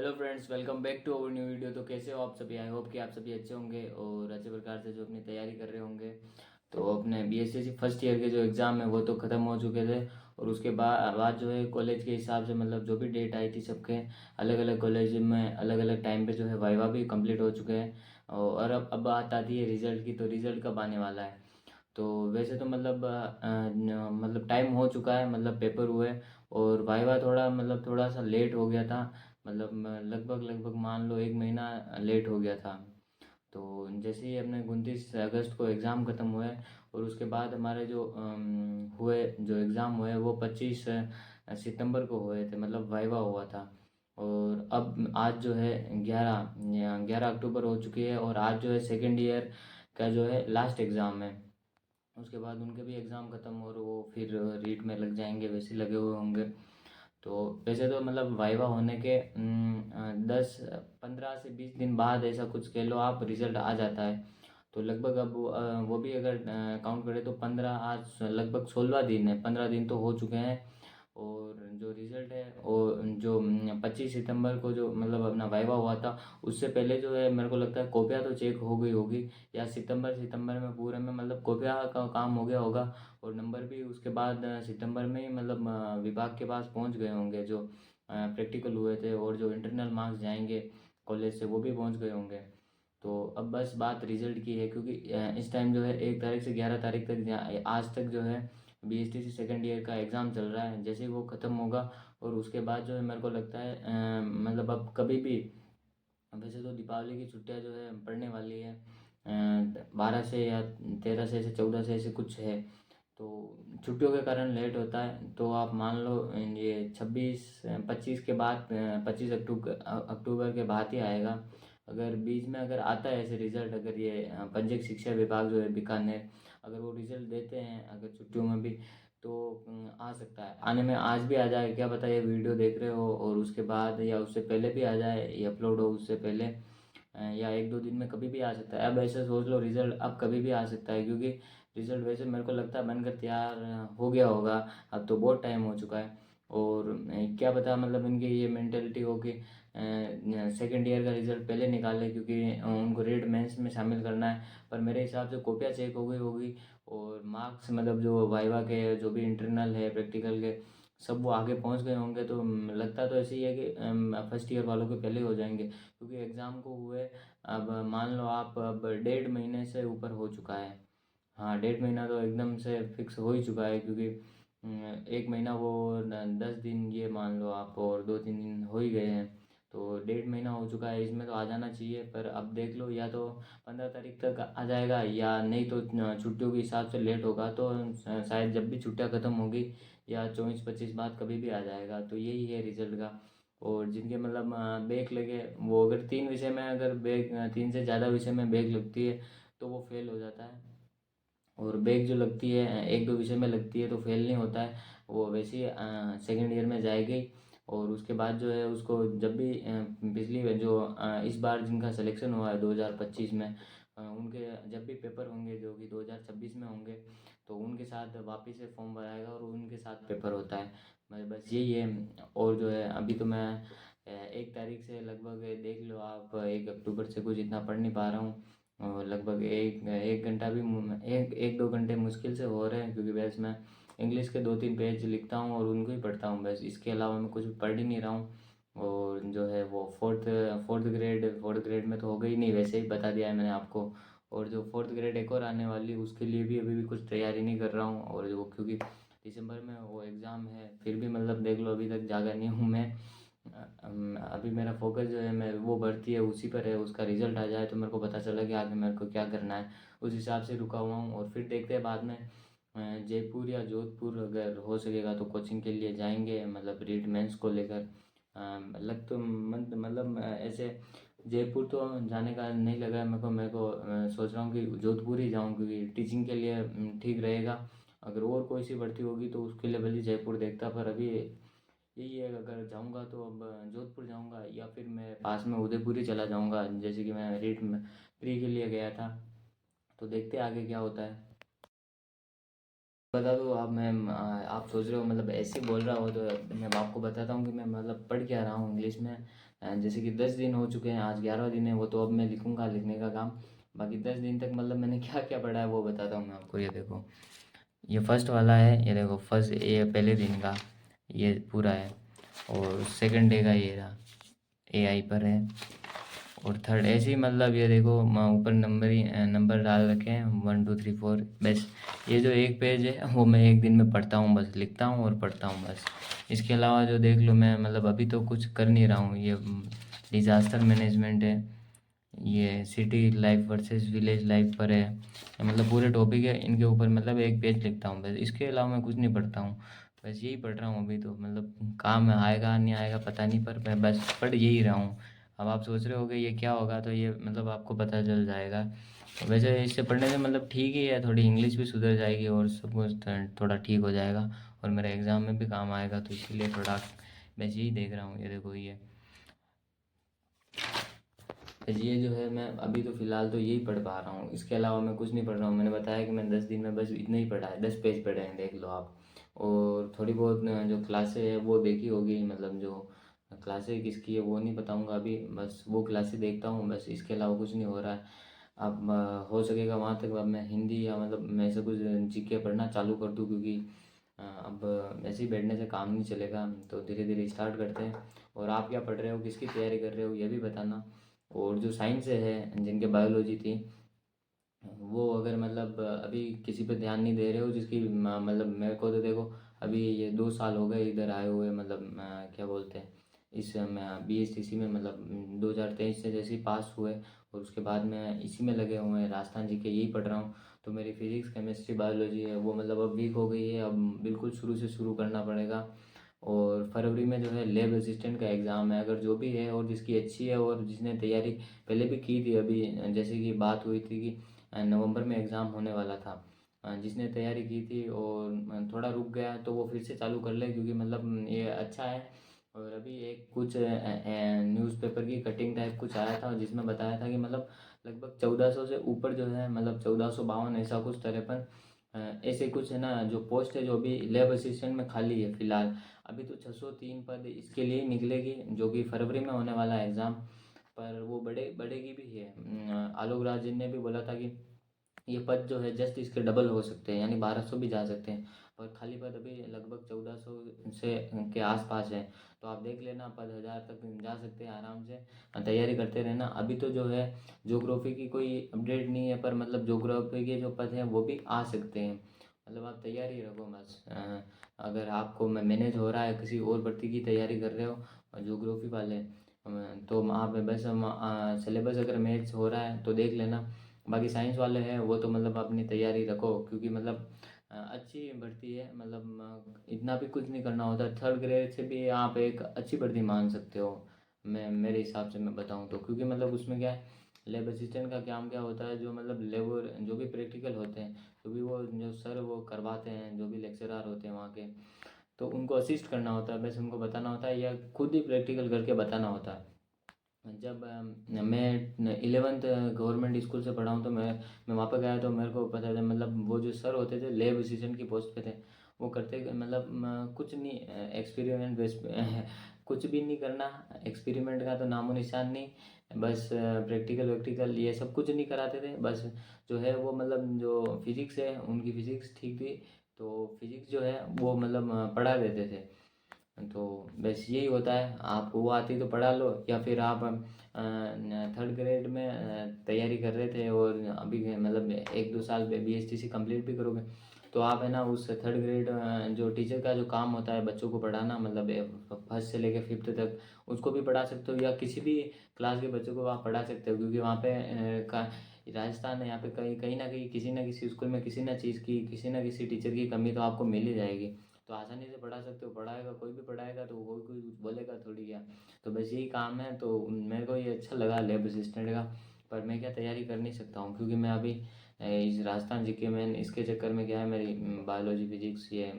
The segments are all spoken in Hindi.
Hello friends, welcome back to our new video. तो कैसे हो आप सभी? आई होप कि आप सभी अच्छे होंगे और अच्छे प्रकार से जो अपनी तैयारी कर रहे होंगे। तो अपने बीएससी फर्स्ट ईयर के जो एग्ज़ाम है वो तो ख़त्म हो चुके थे। और उसके बाद जो है कॉलेज के हिसाब से मतलब जो भी डेट आई थी सबके अलग अलग कॉलेज में अलग अलग टाइम पे जो है वाइवा भी कंप्लीट हो चुके हैं। और अब बात आती है रिजल्ट की। तो रिजल्ट कब आने वाला है? तो वैसे तो मतलब मतलब टाइम हो चुका है, मतलब पेपर हुए। और वाइवा थोड़ा मतलब थोड़ा सा लेट हो गया था। मतलब लगभग लगभग मान लो 1 महीना लेट हो गया था। तो जैसे ही अपने 29 अगस्त को एग्ज़ाम ख़त्म हुए और उसके बाद हमारे जो हुए जो एग्ज़ाम हुए वो 25 सितंबर को हुए थे, मतलब वाइवा हुआ था। और अब आज जो है 11 अक्टूबर हो चुकी है और आज जो है सेकेंड ईयर का जो है लास्ट एग्ज़ाम है। उसके बाद उनके भी एग्ज़ाम ख़त्म और वो फिर रीट में लग जाएंगे, वैसे लगे हुए होंगे। तो वैसे तो मतलब वाइवा होने के 10 15 से 20 दिन बाद ऐसा कुछ कह लो आप रिजल्ट आ जाता है। तो लगभग अब वो भी अगर काउंट करें तो 15, आज लगभग 16 दिन है, 15 दिन तो हो चुके हैं। और जो रिजल्ट है वो जो 25 सितंबर को जो मतलब अपना वाइवा हुआ था उससे पहले जो है मेरे को लगता है कॉपियाँ तो चेक हो गई होगी, या सितंबर सितंबर में पूरे में मतलब कॉपियाँ का काम हो गया होगा। और नंबर भी उसके बाद सितंबर में ही मतलब विभाग के पास पहुंच गए होंगे, जो प्रैक्टिकल हुए थे और जो इंटरनल मार्क्स जाएंगे कॉलेज से वो भी पहुंच गए होंगे। तो अब बस बात रिजल्ट की है, क्योंकि इस टाइम जो है 1 तारीख से 11 तारीख तक आज तक जो है बीएसटीसी सेकेंड ईयर का एग्ज़ाम चल रहा है। जैसे ही वो ख़त्म होगा और उसके बाद जो है मेरे को लगता है मतलब अब कभी भी, वैसे तो दीपावली की छुट्टियां जो है पड़ने वाली है 12 से या 13 से ऐसे 14 से ऐसे कुछ है। तो छुट्टियों के कारण लेट होता है। तो आप मान लो ये 26 25 के बाद 25 अक्टूबर के बाद ही आएगा। अगर बीच में अगर आता है ऐसे रिजल्ट, अगर ये पंचायत शिक्षा विभाग जो है बीकानेर अगर वो रिजल्ट देते हैं अगर छुट्टियों में भी, तो आ सकता है। आने में आज भी आ जाए, क्या पता ये वीडियो देख रहे हो और उसके बाद या उससे पहले भी आ जाए, ये अपलोड हो उससे पहले या 1 2 दिन में कभी भी आ सकता है। अब ऐसे सोच लो रिजल्ट अब कभी भी आ सकता है, क्योंकि रिजल्ट वैसे मेरे को लगता है बनकर तैयार हो गया होगा। अब तो बहुत टाइम हो चुका है। और क्या पता मतलब इनकी ये मेंटेलिटी हो कि सेकेंड ईयर का रिजल्ट पहले निकाले, क्योंकि उनको रेड मेंस में शामिल करना है। पर मेरे हिसाब से कॉपियाँ चेक हो गई होगी और मार्क्स मतलब जो वाइवा के जो भी इंटरनल है प्रैक्टिकल के सब वो आगे पहुंच गए होंगे। तो लगता तो ऐसे ही है कि फर्स्ट ईयर वालों के पहले हो जाएंगे, क्योंकि एग्ज़ाम को हुए अब मान लो आप अब 1.5 महीने से ऊपर हो चुका है। हाँ, 1.5 महीना तो एकदम से फिक्स हो ही चुका है, क्योंकि 1 महीना वो 10 दिन ये मान लो आप, और 2 3 दिन हो ही गए हैं। तो 1.5 महीना हो चुका है, इसमें तो आ जाना चाहिए। पर अब देख लो, या तो 15 तारीख तक आ जाएगा या नहीं तो छुट्टियों के हिसाब से लेट होगा तो शायद जब भी छुट्टियां ख़त्म होगी या 24 25 बाद कभी भी आ जाएगा। तो यही है रिजल्ट का। और जिनके मतलब बैक लगे वो, अगर 3 विषय में अगर बैक 3 से ज़्यादा विषय में बैक लगती है तो वो फेल हो जाता है। और बैक जो लगती है 1 2 विषय में लगती है तो फेल नहीं होता है, वो वैसे ही सेकेंड ईयर में जाएगी। और उसके बाद जो है उसको जब भी पिछली जो इस बार जिनका सिलेक्शन हुआ है 2025 में उनके जब भी पेपर होंगे जो कि 2026 में होंगे, तो उनके साथ वापस से फॉर्म भराएगा और उनके साथ पेपर होता है। मैं बस यही है। और जो है अभी तो मैं 1 तारीख से लगभग देख लो आप 1 अक्टूबर से कुछ इतना पढ़ नहीं पा रहा हूँ। और लगभग एक एक घंटा भी एक एक 2 घंटे मुश्किल से हो रहे हैं, क्योंकि बस मैं इंग्लिश के 2 3 पेज लिखता हूँ और उनको ही पढ़ता हूँ बस। इसके अलावा मैं कुछ भी पढ़ ही नहीं रहा हूँ। और जो है वो फोर्थ ग्रेड में तो हो गई नहीं, वैसे ही बता दिया है मैंने आपको। और जो फोर्थ ग्रेड एक और आने वाली है उसके लिए भी अभी भी कुछ तैयारी नहीं कर रहा हूँ। और जो क्योंकि दिसंबर में वो एग्ज़ाम है, फिर भी मतलब देख लो अभी तक जागा नहीं हूँ मैं। अभी मेरा फोकस जो है मैं वो भर्ती है उसी पर है, उसका रिजल्ट आ जाए तो मेरे को पता चला कि आगे मेरे को क्या करना है। उस हिसाब से रुका हुआ हूँ और फिर देखते हैं बाद में जयपुर या जोधपुर अगर हो सकेगा तो कोचिंग के लिए जाएंगे, मतलब रीट मेंस को लेकर। लग तो मतलब ऐसे जयपुर तो जाने का नहीं लगा है मेरे को सोच रहा हूँ कि जोधपुर ही जाऊँ, क्योंकि टीचिंग के लिए ठीक रहेगा। अगर और कोई सी भर्ती होगी तो उसके लिए भले जयपुर देखता, पर अभी यही है अगर जाऊंगा तो अब जोधपुर जाऊंगा या फिर मैं पास में उदयपुर ही चला जाऊंगा, जैसे कि मैं रीट में प्री के लिए गया था। तो देखते हैं आगे क्या होता है। बता दूँ अब आप सोच रहे हो मतलब ऐसे बोल रहा हो, तो मैं आपको बताता हूँ कि मैं मतलब पढ़ क्या रहा हूँ इंग्लिश में। जैसे कि 10 दिन हो चुके हैं, आज 11वां दिन है, वो तो अब मैं लिखूँगा लिखने का काम। बाकी 10 दिन तक मतलब मैंने क्या क्या पढ़ा है वो बताता हूँ मैं आपको। ये देखो, ये फर्स्ट वाला है, ये देखो फर्स्ट, ये पहले दिन का ये पूरा है। और सेकंड डे का ये रहा, एआई पर है। और थर्ड ऐसे ही मतलब ये देखो ऊपर नंबर ही नंबर डाल रखे हैं, 1 2 3 4। बस ये जो एक पेज है वो मैं एक दिन में पढ़ता हूँ, बस लिखता हूँ और पढ़ता हूँ बस। इसके अलावा जो देख लो, मैं मतलब अभी तो कुछ कर नहीं रहा हूँ। ये डिज़ास्टर मैनेजमेंट है, ये city life versus village life पर है। ये मतलब पूरे टॉपिक है, इनके ऊपर मतलब एक पेज लिखता हूँ बस। इसके अलावा मैं कुछ नहीं पढ़ता हूँ, बस यही पढ़ रहा हूँ अभी तो। मतलब काम आएगा नहीं आएगा पता नहीं, पर मैं बस पढ़ यही रहा हूँ। अब आप सोच रहे होगे ये क्या होगा, तो ये मतलब आपको पता चल जाएगा। वैसे इससे पढ़ने से मतलब ठीक ही है, थोड़ी इंग्लिश भी सुधर जाएगी और सब कुछ थोड़ा ठीक हो जाएगा, और मेरे एग्ज़ाम में भी काम आएगा, तो इसीलिए थोड़ा बस यही देख रहा हूँ। ये देखो, ये जो है मैं अभी तो फ़िलहाल तो यही पढ़ पा रहा हूँ, इसके अलावा मैं कुछ नहीं पढ़ रहा हूँ। मैंने बताया कि मैं 10 दिन में बस इतना ही पढ़ा है, 10 पेज पढ़े हैं देख लो आप। और थोड़ी बहुत जो क्लासें है वो देखी होगी, मतलब जो क्लासें किसकी है वो नहीं बताऊँगा अभी, बस वो क्लासें देखता हूँ बस, इसके अलावा कुछ नहीं हो रहा है। अब हो सकेगा वहाँ तक अब मैं हिंदी या मतलब मैं ऐसे कुछ जीके पढ़ना चालू कर दूँ, क्योंकि अब ऐसे ही बैठने से काम नहीं चलेगा, तो धीरे धीरे स्टार्ट करते हैं। और आप क्या पढ़ रहे हो, किसकी तैयारी कर रहे हो, ये भी बताना। और जो साइंस से है, जिनके बायोलॉजी थी, वो अगर मतलब अभी किसी पे ध्यान नहीं दे रहे हो, जिसकी मतलब मेरे को तो देखो अभी ये 2 साल हो गए इधर आए हुए, मतलब क्या बोलते हैं इस BSTC में, मतलब 2023 से जैसे ही पास हुए, और उसके बाद मैं इसी में लगे हुए हैं, राजस्थान जी के यही पढ़ रहा हूँ। तो मेरी फिजिक्स केमिस्ट्री बायोलॉजी है वो मतलब अब वीक हो गई है, अब बिल्कुल शुरू से शुरू करना पड़ेगा। और फरवरी में जो है लैब असिस्टेंट का एग्ज़ाम है, अगर जो भी है और जिसकी अच्छी है और जिसने तैयारी पहले भी की थी, अभी जैसे कि बात हुई थी कि नवंबर में एग्ज़ाम होने वाला था, जिसने तैयारी की थी और थोड़ा रुक गया तो वो फिर से चालू कर ले, क्योंकि मतलब ये अच्छा है। और अभी एक कुछ न्यूज़पेपर की कटिंग टाइप कुछ आया था, जिसमें बताया था कि मतलब लगभग 1400 से ऊपर जो है, मतलब 1452 ऐसा कुछ 53 ऐसे कुछ है ना, जो पोस्ट है जो अभी लैब असिस्टेंट में खाली है फिलहाल। अभी तो 603 पद इसके लिए निकलेगी, जो कि फरवरी में होने वाला है एग्ज़ाम। पर वो बढ़ेगी भी है। आलोक राज जी ने भी बोला था कि ये पद जो है जस्ट इसके डबल हो सकते हैं, यानी 1200 भी जा सकते हैं। और खाली पद अभी लगभग 1400 से के आसपास है। तो आप देख लेना, पद 1000 तक जा सकते हैं आराम से। तैयारी करते रहना। अभी तो जो है ज्योग्राफी की कोई अपडेट नहीं है, पर मतलब ज्योग्राफी के जो पद हैं वो भी आ सकते हैं। मतलब आप तैयारी रखो बस। अगर आपको मैनेज हो रहा है, किसी और भर्ती की तैयारी कर रहे हो ज्योग्राफी वाले, तो आप बस सिलेबस अगर मैच हो रहा है तो देख लेना। बाकी साइंस वाले हैं वो तो मतलब अपनी तैयारी रखो, क्योंकि मतलब अच्छी भर्ती है, मतलब इतना भी कुछ नहीं करना होता। थर्ड ग्रेड से भी आप एक अच्छी भर्ती मान सकते हो, मैं मेरे हिसाब से मैं बताऊँ तो। क्योंकि मतलब उसमें क्या है, लैब असिस्टेंट का काम क्या होता है, जो मतलब लेबर जो भी प्रैक्टिकल होते हैं, जो भी वो जो सर वो करवाते हैं, जो भी लेक्चरार होते हैं वहाँ के, तो उनको असिस्ट करना होता है, बस उनको बताना होता है या खुद ही प्रैक्टिकल करके बताना होता है। जब मैं 11th गवर्नमेंट स्कूल से पढ़ा हूँ, तो मैं वहाँ पर गया तो मेरे को पता था, मतलब वो जो सर होते थे लैब असिस्टेंट की पोस्ट पे थे, वो करते मतलब कुछ नहीं, एक्सपेरिमेंट बेस कुछ भी नहीं करना, एक्सपेरिमेंट का तो नामो निशान नहीं। बस प्रैक्टिकल वैक्टिकल ये सब कुछ नहीं कराते थे, बस जो है वो मतलब जो फिजिक्स है उनकी फिजिक्स ठीक थी, तो फिजिक्स जो है वो मतलब पढ़ा देते थे। तो बस यही होता है, आपको वो आती तो पढ़ा लो, या फिर आप थर्ड ग्रेड में तैयारी कर रहे थे और अभी मतलब 1 2 साल BSTC कंप्लीट भी करोगे, तो आप है ना उस थर्ड ग्रेड जो टीचर का जो काम होता है बच्चों को पढ़ाना, मतलब फर्स्ट से लेकर फिफ्थ तक, उसको भी पढ़ा सकते हो, या किसी भी क्लास के बच्चों को आप पढ़ा सकते हो। क्योंकि वहाँ पे राजस्थान है, यहाँ पे कहीं कहीं ना किसी स्कूल में किसी ना चीज़ की, किसी ना किसी टीचर की कमी तो आपको मिल ही जाएगी। तो आसानी से पढ़ा सकते हो, पढ़ाएगा कोई भी पढ़ाएगा, तो कोई कोई कुछ बोलेगा थोड़ी क्या। तो बस यही काम है, तो मेरे को ये अच्छा लगा लैब असिस्टेंट का। पर मैं क्या तैयारी कर नहीं सकता हूँ, क्योंकि मैं अभी इस राजस्थान जीके में इसके चक्कर में क्या है, मेरी बायोलॉजी फिजिक्स ये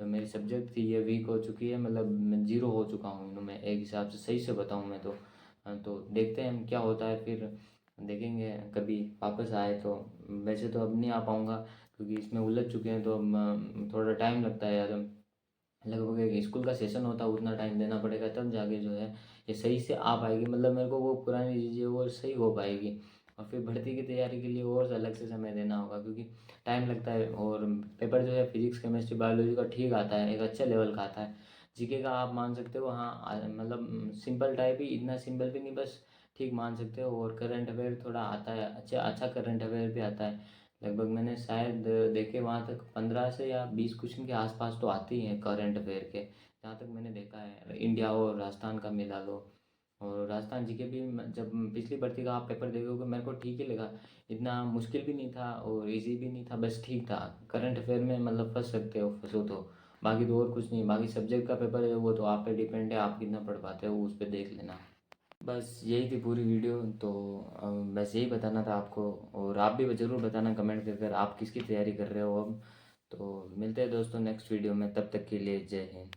जो मेरी सब्जेक्ट थी ये वीक हो चुकी है, मतलब मैं जीरो हो चुका हूँ इनमें, मैं एक हिसाब से सही से बताऊँ मैं तो। तो देखते हैं क्या होता है, फिर देखेंगे कभी वापस आए तो। वैसे तो अब नहीं आ पाऊँगा, क्योंकि इसमें उलझ चुके हैं। तो अब थोड़ा टाइम लगता है यार, लगभग एक स्कूल का सेशन होता है उतना टाइम देना पड़ेगा, तब जाके जो है ये सही से आ पाएगी, मतलब मेरे को वो पुरानी चीज़ें वो सही हो पाएगी। और फिर भर्ती की तैयारी के लिए और अलग से समय देना होगा, क्योंकि टाइम लगता है। और पेपर जो है फिजिक्स केमिस्ट्री बायोलॉजी का ठीक आता है, एक अच्छे लेवल का आता है। जीके का आप मान सकते हो, हाँ मतलब सिंपल टाइप ही, इतना सिंपल भी नहीं, बस ठीक मान सकते हो। और करंट अफेयर थोड़ा आता है, अच्छा अच्छा करंट अफेयर भी आता है। लगभग मैंने शायद देखे वहाँ तक 15 से या 20 क्वेश्चन के आसपास तो आते ही हैं करंट अफेयर के, जहाँ तक मैंने देखा है। इंडिया और राजस्थान का मिला लो। और राजस्थान जीके भी जब पिछली भर्ती का आप पेपर देखोगे मेरे को ठीक ही लगा, इतना मुश्किल भी नहीं था और इजी भी नहीं था, बस ठीक था। करंट अफेयर में मतलब फंस सकते हो, फंसो तो, बाकी तो और कुछ नहीं। बाकी सब्जेक्ट का पेपर है वो तो आप पे डिपेंड है, आप कितना पढ़ पाते हो उस पर देख लेना। बस यही थी पूरी वीडियो तो, बस यही बताना था आपको। और आप भी ज़रूर बताना कमेंट कर कर आप किसकी तैयारी कर रहे हो अब। तो मिलते हैं दोस्तों नेक्स्ट वीडियो में, तब तक के लिए जय हिंद।